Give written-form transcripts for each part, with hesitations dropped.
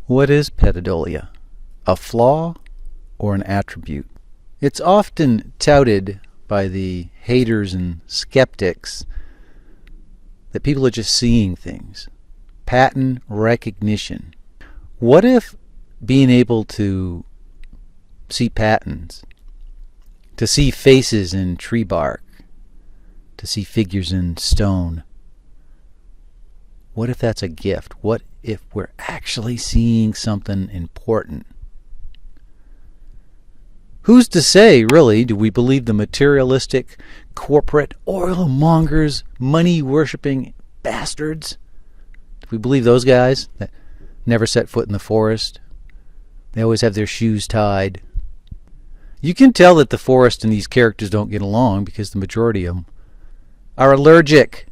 What is pareidolia? A flaw or an attribute? It's often touted by the haters and skeptics that people are just seeing things. Pattern recognition. What if being able to see patterns, to see faces in tree bark, to see figures in stone, what if that's a gift? What if we're actually seeing something important? Who's to say, really? Do we believe the materialistic, corporate, oil mongers, money-worshipping bastards? Do we believe those guys that never set foot in the forest? They always have their shoes tied. You can tell that the forest and these characters don't get along because the majority of them are allergic.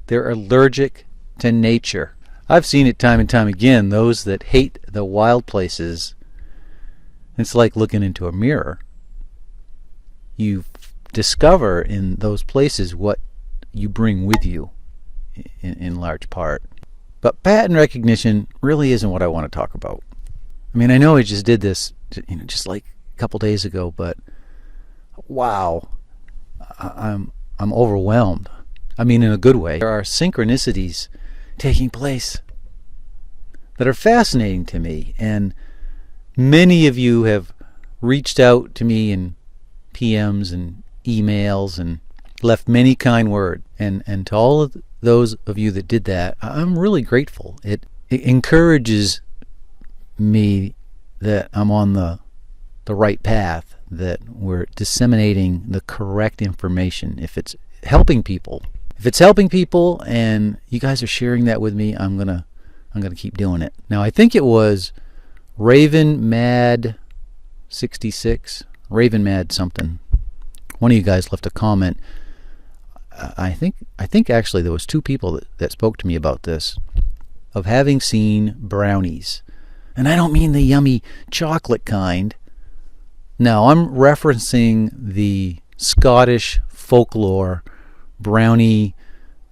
They're allergic to nature. I've seen it time and time again. Those that hate the wild places, it's like looking into a mirror. You discover in those places what you bring with you in large part. But pattern recognition really isn't what I want to talk about. I mean, I know I just did this just like a couple days ago, but wow, I'm overwhelmed. I mean, in a good way. There are synchronicities taking place that are fascinating to me, and many of you have reached out to me in PMs and emails and left many kind words, and to all of those of you that did that, I'm really grateful. It encourages me that I'm on the right path, that we're disseminating the correct information. If it's helping people, and you guys are sharing that with me, I'm gonna keep doing it. Now, I think it was Raven Mad 66, Raven Mad something. One of you guys left a comment. I think actually there was two people that spoke to me about this, of having seen brownies. And I don't mean the yummy chocolate kind. No, I'm referencing the Scottish folklore brownie,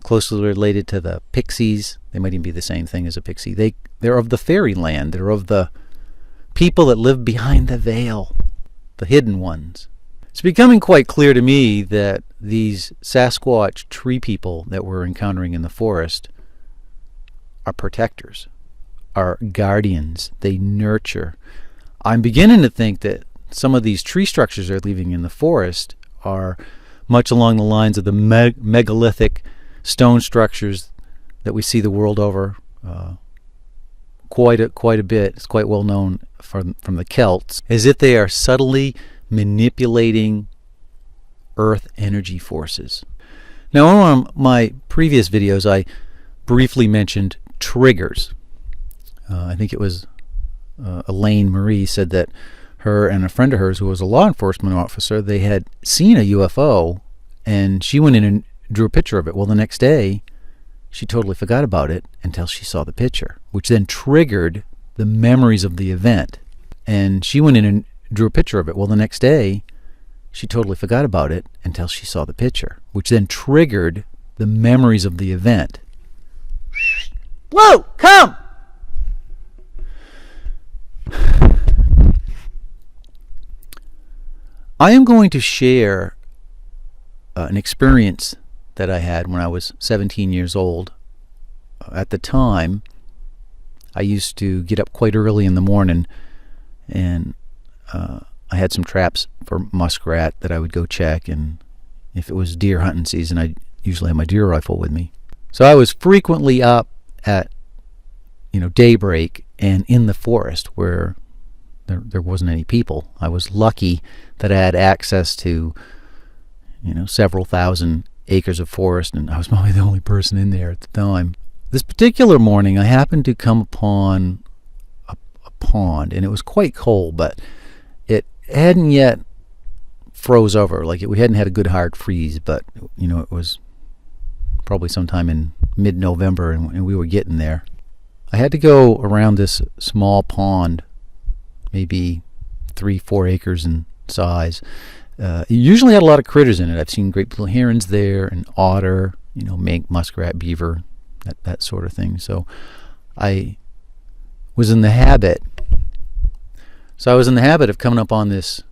closely related to the pixies. They might even be the same thing as a pixie. They're of the fairyland. They're of the people that live behind the veil, the hidden ones. It's becoming quite clear to me that these Sasquatch tree people that we're encountering in the forest are protectors, are guardians. They nurture. I'm beginning to think that some of these tree structures they're leaving in the forest are much along the lines of the megalithic stone structures that we see the world over. Quite a bit. It's quite well known from the Celts, as if they are subtly manipulating earth energy forces. Now, in one of my previous videos, I briefly mentioned triggers. I think it was Elaine Marie said that her and a friend of hers who was a law enforcement officer, they had seen a UFO, and she went in and drew a picture of it. Well, the next day, she totally forgot about it until she saw the picture, which then triggered the memories of the event. And she went in and drew a picture of it. Well, the next day, she totally forgot about it until she saw the picture, which then triggered the memories of the event. Whoa, come! I am going to share an experience that I had when I was 17 years old. At the time, I used to get up quite early in the morning, and I had some traps for muskrat that I would go check, and if it was deer hunting season, I usually have my deer rifle with me. So I was frequently up at daybreak and in the forest where there wasn't any people. I was lucky that I had access to several thousand acres of forest, and I was probably the only person in there at the time. This particular morning, I happened to come upon a pond, and it was quite cold, but it hadn't yet froze over. We hadn't had a good hard freeze, but it was probably sometime in mid-November, and we were getting there. I had to go around this small pond, maybe 3-4 acres in size. It usually had a lot of critters in it. I've seen great blue herons there, and otter, mink, muskrat, beaver, that sort of thing. So I was in the habit. So I was in the habit of coming up on this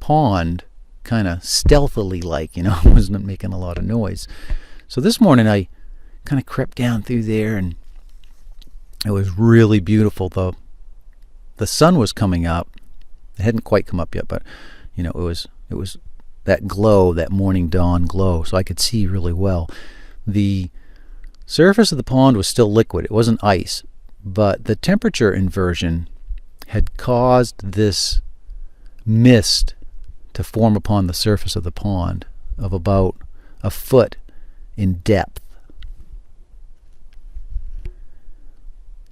pond kind of stealthily, like, I wasn't making a lot of noise. So this morning I kind of crept down through there, and it was really beautiful. The sun was coming up. It hadn't quite come up yet, but it was that glow, that morning dawn glow, so I could see really well. The surface of the pond was still liquid. It wasn't ice, but the temperature inversion had caused this mist to form upon the surface of the pond of about a foot in depth.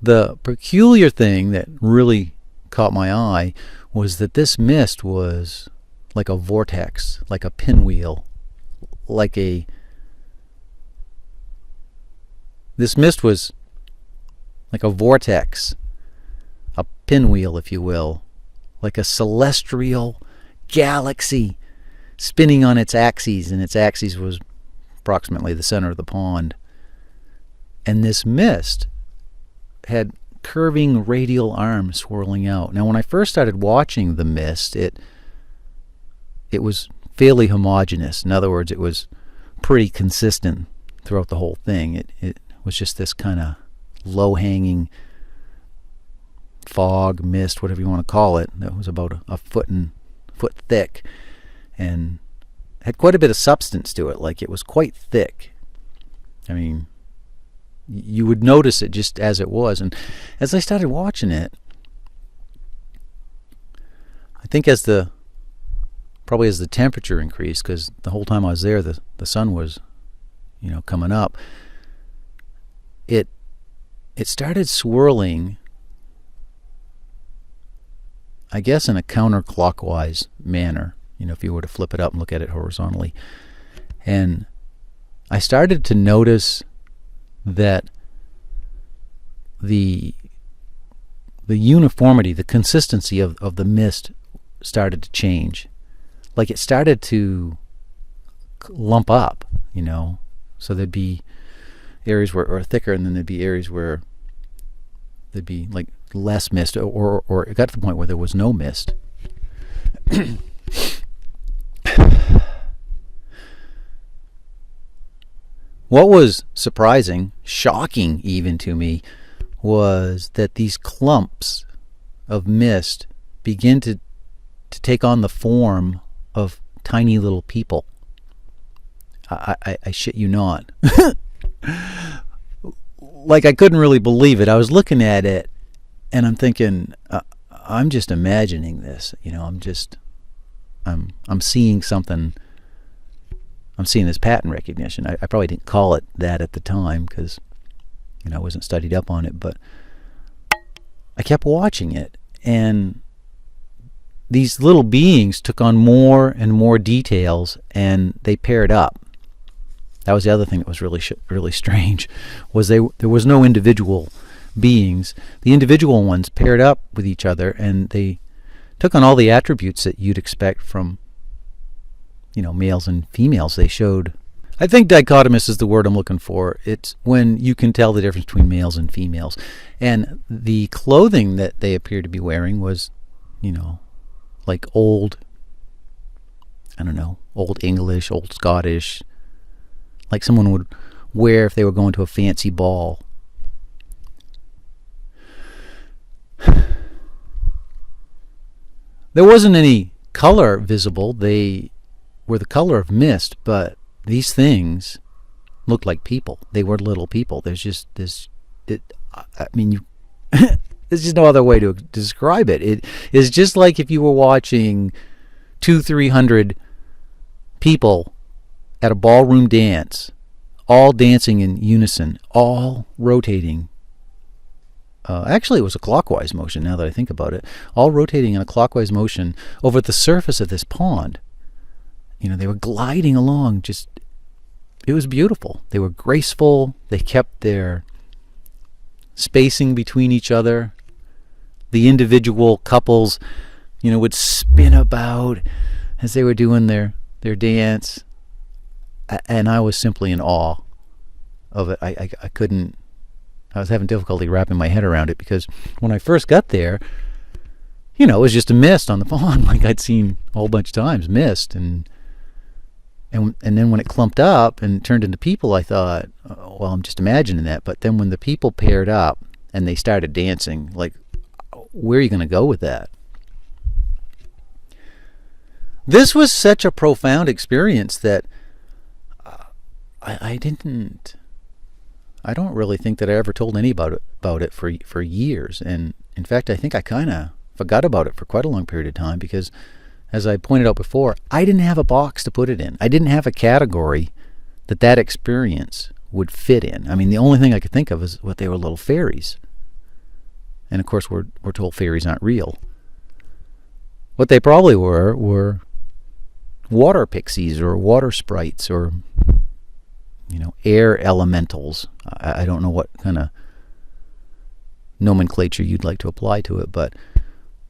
The peculiar thing that really caught my eye was that this mist was like a vortex, like a pinwheel, this mist was like a vortex, a pinwheel, if you will, like a celestial galaxy spinning on its axes, and its axis was approximately the center of the pond. And this mist had curving radial arms swirling out. Now, when I first started watching the mist, it was fairly homogeneous. In other words, it was pretty consistent throughout the whole thing. It was just this kind of low-hanging fog, mist, whatever you want to call it, that was about a foot thick, and had quite a bit of substance to it. Like, it was quite thick. I mean, you would notice it just as it was. And as I started watching it, I think as the temperature increased, because the whole time I was there, the sun was, coming up, it started swirling, I guess, in a counterclockwise manner, if you were to flip it up and look at it horizontally. And I started to notice that the uniformity, the consistency of the mist started to change. Like, it started to lump up, So there'd be areas where are thicker, and then there'd be areas where there'd be like less mist, or it got to the point where there was no mist. What was surprising, shocking even to me, was that these clumps of mist begin to take on the form of tiny little people. I shit you not. Like, I couldn't really believe it. I was looking at it, and I'm thinking, I'm just imagining this. I'm seeing something. I'm seeing this pattern recognition. I probably didn't call it that at the time because, I wasn't studied up on it, but I kept watching it, and these little beings took on more and more details, and they paired up. That was the other thing that was really strange, was there was no individual beings. The individual ones paired up with each other, and they took on all the attributes that you'd expect from, males and females. They showed, I think dichotomous is the word I'm looking for. It's when you can tell the difference between males and females. And the clothing that they appeared to be wearing was, like old English, old Scottish, like someone would wear if they were going to a fancy ball. There wasn't any color visible. They were the color of mist, but these things looked like people. They were little people. There's just this. There's just no other way to describe it. It is just like if you were watching 200-300 people at a ballroom dance, all dancing in unison, all rotating. Actually, it was a clockwise motion, now that I think about it. All rotating in a clockwise motion over the surface of this pond. They were gliding along. It was beautiful. They were graceful. They kept their spacing between each other. The individual couples, would spin about as they were doing their dance. And I was simply in awe of it. I couldn't I was having difficulty wrapping my head around it, because when I first got there, it was just a mist on the pond, like I'd seen a whole bunch of times, mist, and then when it clumped up and turned into people, I thought, oh, well, I'm just imagining that. But then when the people paired up and they started dancing, like, where are you going to go with that? This was such a profound experience that I don't really think that I ever told anybody about it for years. And in fact, I think I kind of forgot about it for quite a long period of time, because, as I pointed out before, I didn't have a box to put it in. I didn't have a category that experience would fit in. I mean, the only thing I could think of is what they were, little fairies. And of course, we're told fairies aren't real. What they probably were water pixies or water sprites or, air elementals. I don't know what kind of nomenclature you'd like to apply to it, but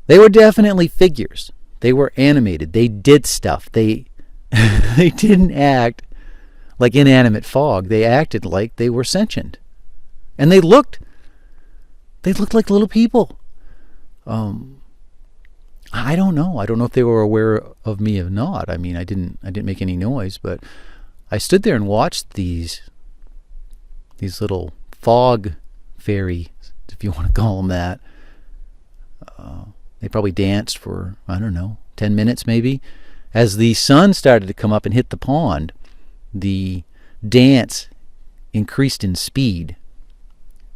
they were definitely figures. They were animated. They did stuff. They didn't act like inanimate fog. They acted like they were sentient. And they looked like little people. I don't know. I don't know if they were aware of me or not. I mean, I didn't make any noise, but I stood there and watched these little fog fairies, if you want to call them that. They probably danced for, I don't know, 10 minutes maybe. As the sun started to come up and hit the pond, the dance increased in speed,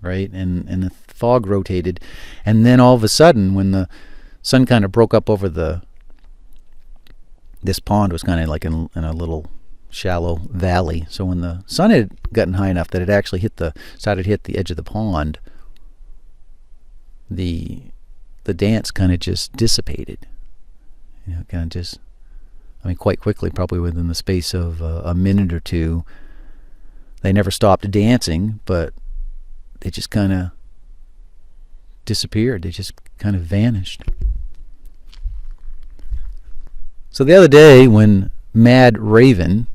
right? And the fog rotated. And then all of a sudden, when the sun kind of broke up over this pond was kind of like in a little shallow valley. So when the sun had gotten high enough that it actually started to hit the edge of the pond, the dance kind of just dissipated. Quite quickly, probably within the space of a minute or two. They never stopped dancing, but they just kind of disappeared. They just kind of vanished. So the other day, when Mad Raven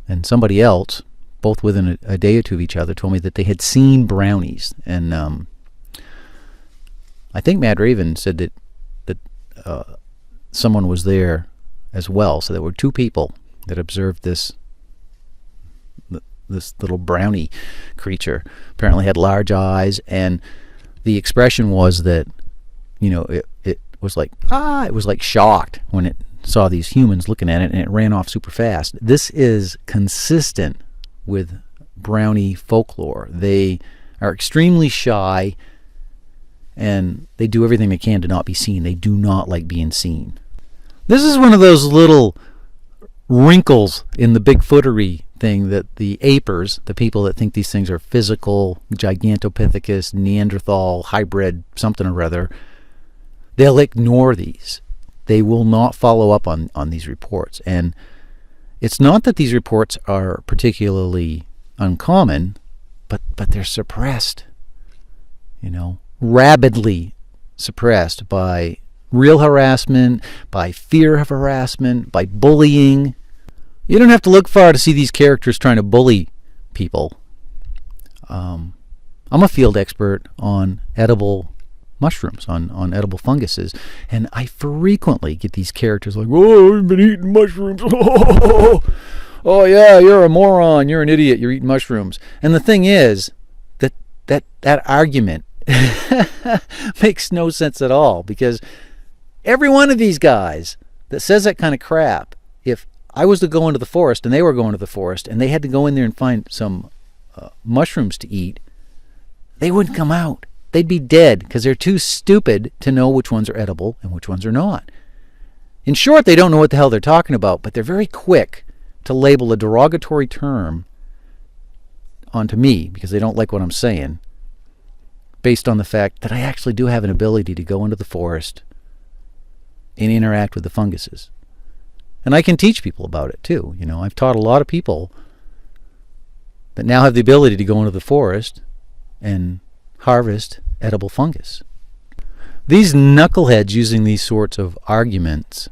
and somebody else, both within a day or two of each other, told me that they had seen brownies, and I think Mad Raven said that someone was there as well. So there were two people that observed this little brownie creature. Apparently had large eyes, and the expression was that, it was like shocked when it saw these humans looking at it, and it ran off super fast. This is consistent with brownie folklore. They are extremely shy, and they do everything they can to not be seen. They do not like being seen. This is one of those little wrinkles in the Bigfootery thing that the apers, the people that think these things are physical, Gigantopithecus, Neanderthal, hybrid, something or other, they'll ignore these. They will not follow up on these reports. And it's not that these reports are particularly uncommon, but they're suppressed, rabidly suppressed by real harassment, by fear of harassment, by bullying. You don't have to look far to see these characters trying to bully people. I'm a field expert on edible mushrooms, on edible funguses, and I frequently get these characters like, "Oh, I've been eating mushrooms. Oh yeah, you're a moron. You're an idiot. You're eating mushrooms." And the thing is that argument makes no sense at all, because every one of these guys that says that kind of crap, if I was to go into the forest and they were going to the forest and they had to go in there and find some mushrooms to eat, they wouldn't come out. They'd be dead, because they're too stupid to know which ones are edible and which ones are not. In short, they don't know what the hell they're talking about, but they're very quick to label a derogatory term onto me because they don't like what I'm saying, based on the fact that I actually do have an ability to go into the forest and interact with the funguses. And I can teach people about it too. I've taught a lot of people that now have the ability to go into the forest and harvest edible fungus. These knuckleheads using these sorts of arguments,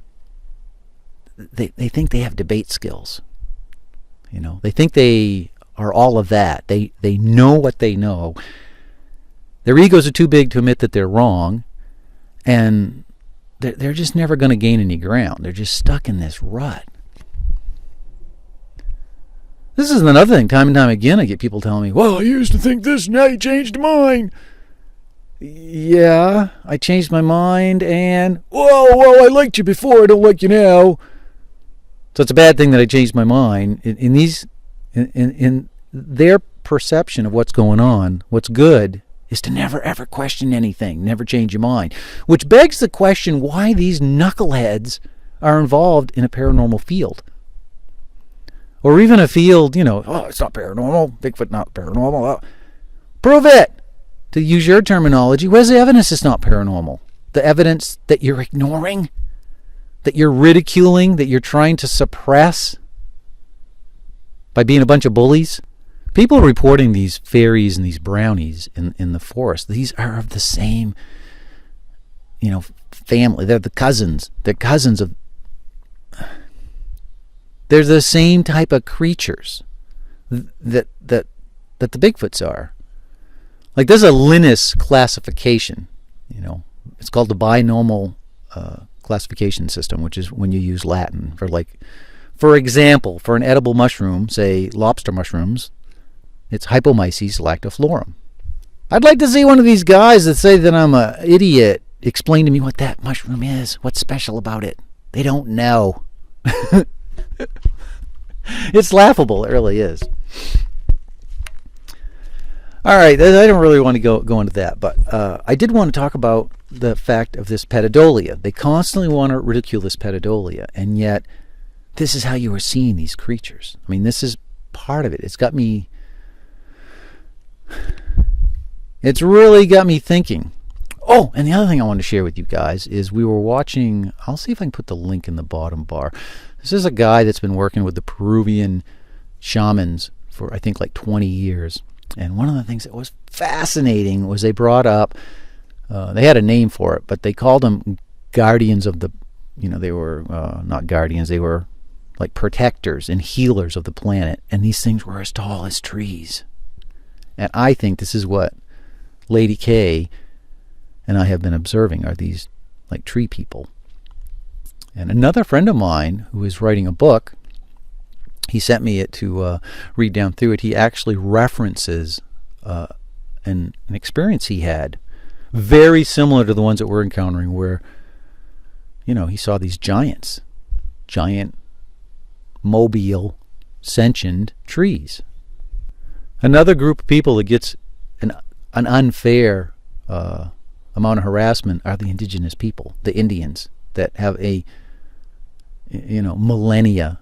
they think they have debate skills. They think they are all of that. They know what they know. Their egos are too big to admit that they're wrong, and they're just never going to gain any ground. They're just stuck in this rut. This is another thing. Time and time again, I get people telling me, well, I used to think this, now you changed mine. Yeah, I changed my mind, and, whoa, I liked you before, I don't like you now. So it's a bad thing that I changed my mind. In their perception of what's going on, what's good is to never ever question anything, never change your mind. Which begs the question why these knuckleheads are involved in a paranormal field. Or even a field, it's not paranormal, Bigfoot not paranormal. Prove it! To use your terminology, where's the evidence it's not paranormal? The evidence that you're ignoring? That you're ridiculing? That you're trying to suppress? By being a bunch of bullies? People reporting these fairies and these brownies in the forest, these are of the same, family. They're the cousins. They're cousins of... They're the same type of creatures that the Bigfoots are. Like, there's a Linus classification, It's called the binomial classification system, which is when you use Latin for example, for an edible mushroom, say lobster mushrooms, it's Hypomyces lactiflorum. I'd like to see one of these guys that say that I'm an idiot explain to me what that mushroom is. What's special about it? They don't know. It's laughable. It really is. All right, I don't really want to go into that, but I did want to talk about the fact of this pareidolia. They constantly want to ridicule this pareidolia, and yet this is how you are seeing these creatures. I mean, this is part of it. It's really got me thinking. Oh, and the other thing I wanted to share with you guys is we were watching, I'll see if I can put the link in the bottom bar. This is a guy that's been working with the Peruvian shamans for, I think, like 20 years. And one of the things that was fascinating was they brought up, they had a name for it, but they called them guardians of the, they were not guardians, they were like protectors and healers of the planet. And these things were as tall as trees. And I think this is what Lady K and I have been observing, are these like tree people. And another friend of mine who is writing a book, he sent me it to read down through it. He actually references an experience he had very similar to the ones that we're encountering, where he saw these giant mobile sentient trees. Another group of people that gets an unfair amount of harassment are the indigenous people, the Indians, that have a millennia,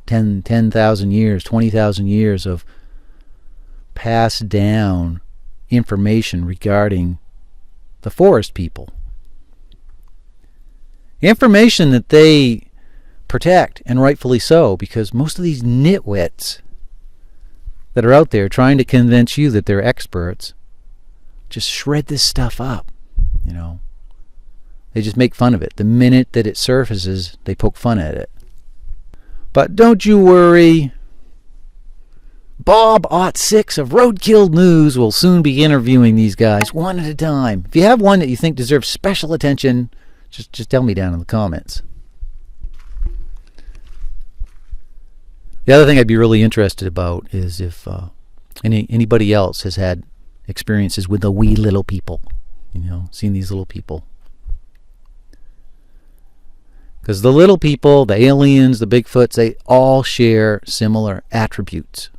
10,000 years, 20,000 years of passed down information regarding the forest people. Information that they protect, and rightfully so, because most of these nitwits that are out there trying to convince you that they're experts just shred this stuff up. They just make fun of it. The minute that it surfaces, they poke fun at it. But don't you worry. Bob '06 of Roadkill News will soon be interviewing these guys one at a time. If you have one that you think deserves special attention, just tell me down in the comments. The other thing I'd be really interested about is if anybody else has had experiences with the wee little people, seeing these little people. Because the little people, the aliens, the Bigfoots, they all share similar attributes.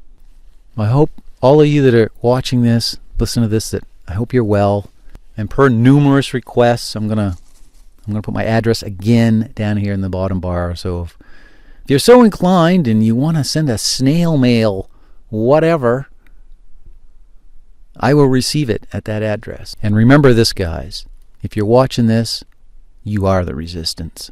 I hope all of you that are watching this, listen to this, that I hope you're well. And per numerous requests, I'm gonna put my address again down here in the bottom bar. So if you're so inclined and you want to send a snail mail, whatever, I will receive it at that address. And remember this, guys. If you're watching this, you are the resistance.